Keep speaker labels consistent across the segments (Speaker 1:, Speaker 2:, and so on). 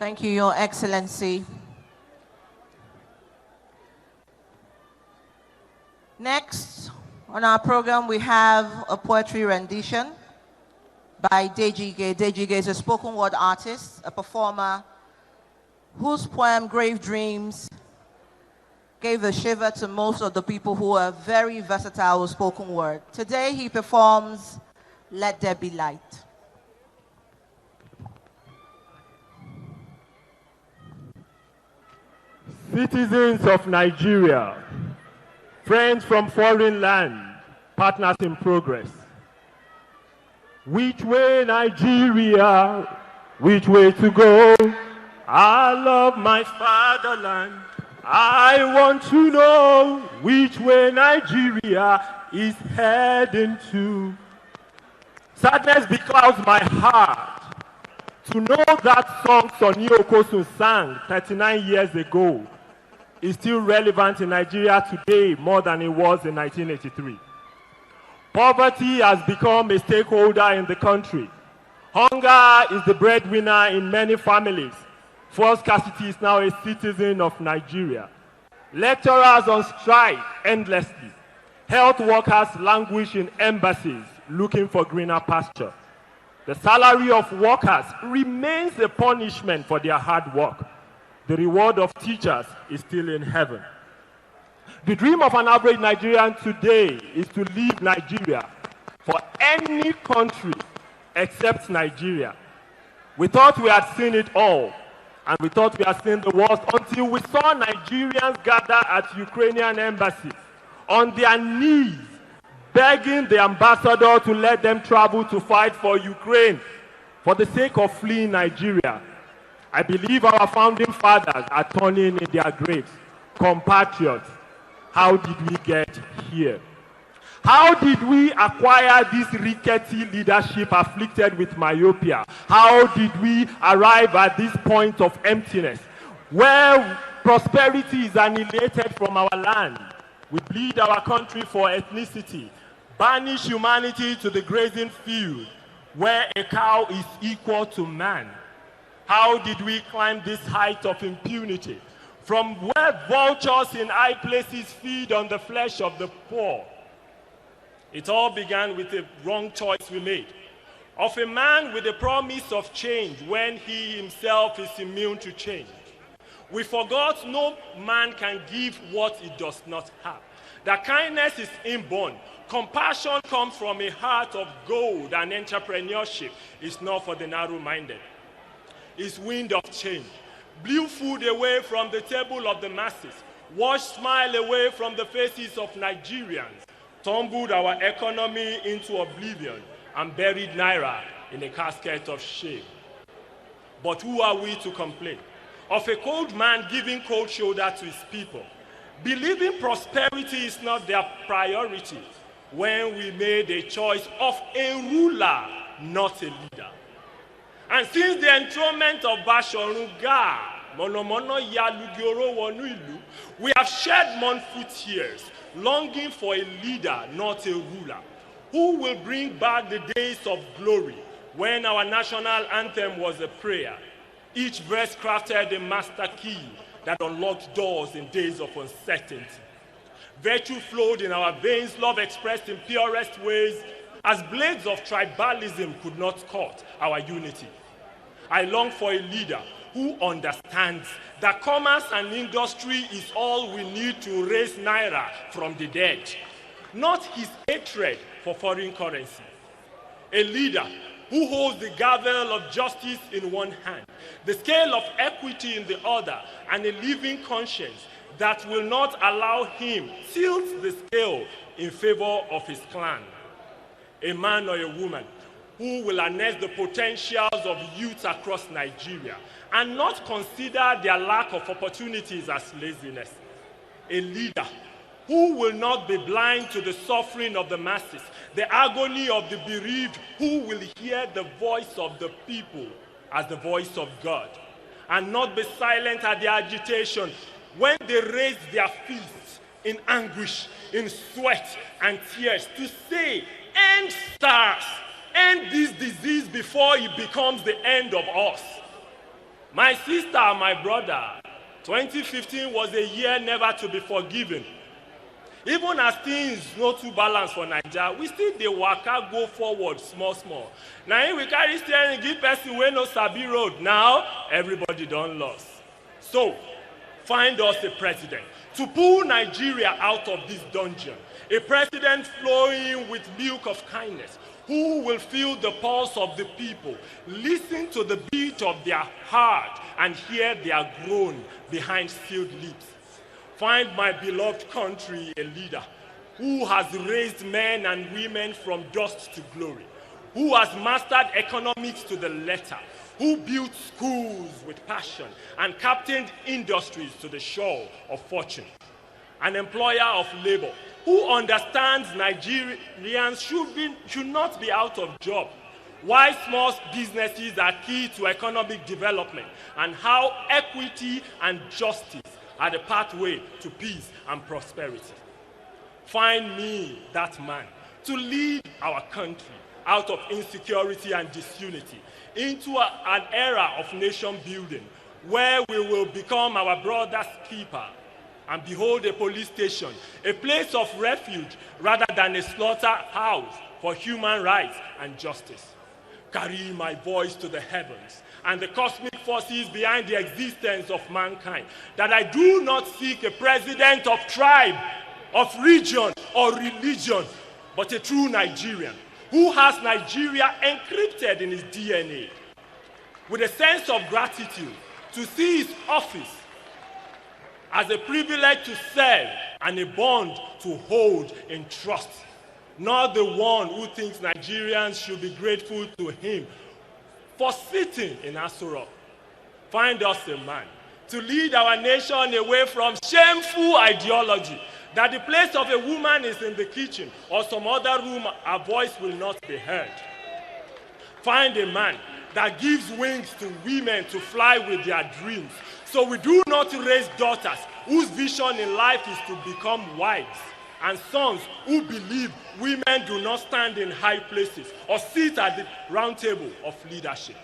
Speaker 1: Thank you, Your Excellency. Next on our program, we have a poetry rendition by Deji Ige. Deji Ige is a spoken word artist, a performer whose poem, Grave Dreams, gave a shiver to most of the people who are very versatile with spoken word. Today he performs Let There Be Light.
Speaker 2: Citizens of Nigeria, friends from foreign land, partners in progress. Which way, Nigeria? Which way to go? I love my fatherland. I want to know which way Nigeria is heading to. Sadness beclouds my heart to know that song Sonny Okosun sang 39 years ago is still relevant in Nigeria today more than it was in 1983. Poverty has become a stakeholder in the country. Hunger is the breadwinner in many families. Fuel scarcity is now a citizen of Nigeria. Lecturers on strike endlessly. Health workers languish in embassies looking for greener pasture. The salary of workers remains a punishment for their hard work. The reward of teachers is still in heaven. The dream of an average Nigerian today is to leave Nigeria for any country except Nigeria. We thought we had seen it all, and we thought we had seen the worst until we saw Nigerians gather at Ukrainian embassies on their knees, begging the ambassador to let them travel to fight for Ukraine for the sake of fleeing Nigeria. I believe our founding fathers are turning in their graves. Compatriots, how did we get here? How did we acquire this rickety leadership afflicted with myopia? How did we arrive at this point of emptiness where prosperity is annihilated from our land? We bleed our country for ethnicity, banish humanity to the grazing field where a cow is equal to man. How did we climb this height of impunity from where vultures in high places feed on the flesh of the poor? It all began with a wrong choice we made of a man with a promise of change when he himself is immune to change. We forgot no man can give what he does not have. That kindness is inborn. Compassion comes from a heart of gold, and entrepreneurship is not for the narrow-minded. It's wind of change. Blew food away from the table of the masses. Washed smile away from the faces of Nigerians. Tumbled our economy into oblivion and buried Naira in a casket of shame. But who are we to complain of a cold man giving cold shoulder to his people, believing prosperity is not their priority when we made a choice of a ruler, not a leader? And since the enthronement of Bashorun Gaa, we have shed mournful tears, longing for a leader, not a ruler, who will bring back the days of glory when our national anthem was a prayer. Each verse crafted a master key that unlocked doors in days of uncertainty. Virtue flowed in our veins, love expressed in purest ways, as blades of tribalism could not cut our unity. I long for a leader who understands that commerce and industry is all we need to raise Naira from the dead, not his hatred for foreign currency. A leader who holds the gavel of justice in one hand, the scale of equity in the other, and a living conscience that will not allow him tilt the scale in favor of his clan. A man or a woman who will harness the potentials of youth across Nigeria and not consider their lack of opportunities as laziness. A leader who will not be blind to the suffering of the masses, the agony of the bereaved, who will hear the voice of the people as the voice of God, and not be silent at their agitation when they raise their fists in anguish, in sweat and tears to say, end SARS, end this disease before it becomes the end of us. My sister, my brother, 2015 was a year never to be forgiven. Even as things no too balance for Nigeria, we still dey waka go forward small small. Now we carry steering give person wey no sabi road. Now everybody don lost. So find us a president to pull Nigeria out of this dungeon. A president flowing with milk of kindness, who will feel the pulse of the people, listen to the beat of their heart, and hear their groan behind sealed lips. Find my beloved country a leader who has raised men and women from dust to glory, who has mastered economics to the letter, who built schools with passion and captained industries to the shore of fortune. An employer of labor who understands Nigerians should not be out of job, why small businesses are key to economic development, and how equity and justice are the pathway to peace and prosperity. Find me that man to lead our country out of insecurity and disunity into an era of nation building where we will become our brother's keeper and behold a police station, a place of refuge rather than a slaughterhouse for human rights and justice. Carry my voice to the heavens and the cosmic forces behind the existence of mankind, that I do not seek a president of tribe, of region, or religion, but a true Nigerian who has Nigeria encrypted in his DNA, with a sense of gratitude to see his office as a privilege to serve and a bond to hold in trust. Not the one who thinks Nigerians should be grateful to him for sitting in Aso Rock. Find us a man to lead our nation away from shameful ideology that the place of a woman is in the kitchen or some other room her voice will not be heard. Find a man that gives wings to women to fly with their dreams, so we do not raise daughters whose vision in life is to become wives, and sons who believe women do not stand in high places or sit at the round table of leadership.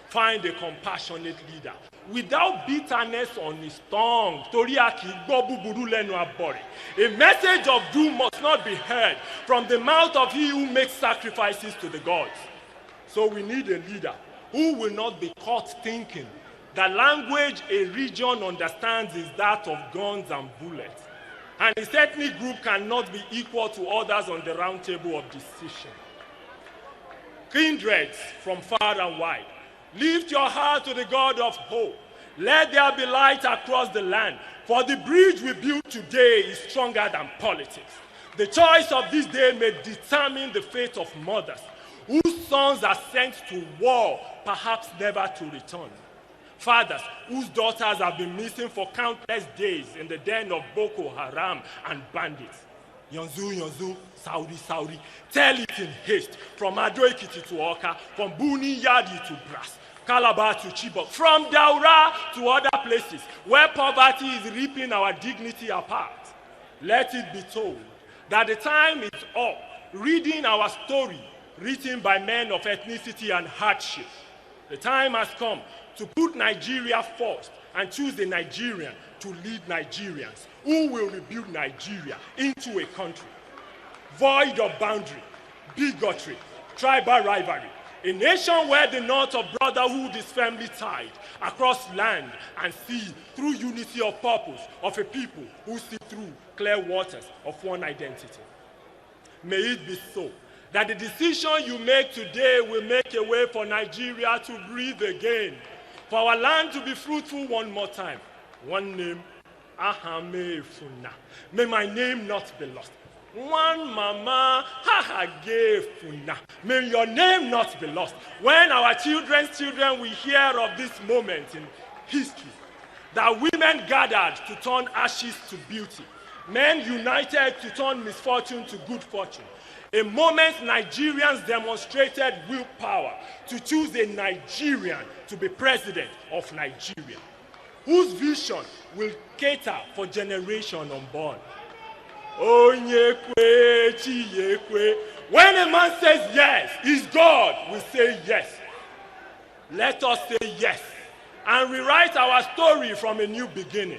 Speaker 2: Find a compassionate leader without bitterness on his tongue. A message of doom must not be heard from the mouth of he who makes sacrifices to the gods. So we need a leader who will not be caught thinking the language a region understands is that of guns and bullets, and his ethnic group cannot be equal to others on the round table of decision. Kindreds from far and wide, lift your heart to the God of hope. Let there be light across the land, for the bridge we build today is stronger than politics. The choice of this day may determine the fate of mothers whose sons are sent to war, perhaps never to return. Fathers whose daughters have been missing for countless days in the den of Boko Haram and bandits. Yonzu, Saudi, tell it in haste, from Ado Ekiti to Oka, from Buni Yadi to Brass, Calabar to Chibok, from Daura to other places where poverty is ripping our dignity apart. Let it be told that the time is up, reading our story written by men of ethnicity and hardship. The time has come to put Nigeria first and choose a Nigerian to lead Nigerians who will rebuild Nigeria into a country void of boundary, bigotry, tribal rivalry, a nation where the knot of brotherhood is firmly tied across land and sea through unity of purpose of a people who see through clear waters of one identity. May it be so that the decision you make today will make a way for Nigeria to breathe again, for our land to be fruitful one more time. One name, Ahame Funa. May my name not be lost. One mama, Hahage Funa. May your name not be lost. When our children's children will hear of this moment in history, that women gathered to turn ashes to beauty, men united to turn misfortune to good fortune, a moment Nigerians demonstrated willpower to choose a Nigerian to be president of Nigeria, whose vision will cater for generation unborn. When a man says yes, his God will say yes. Let us say yes
Speaker 3: and rewrite our story from a new beginning.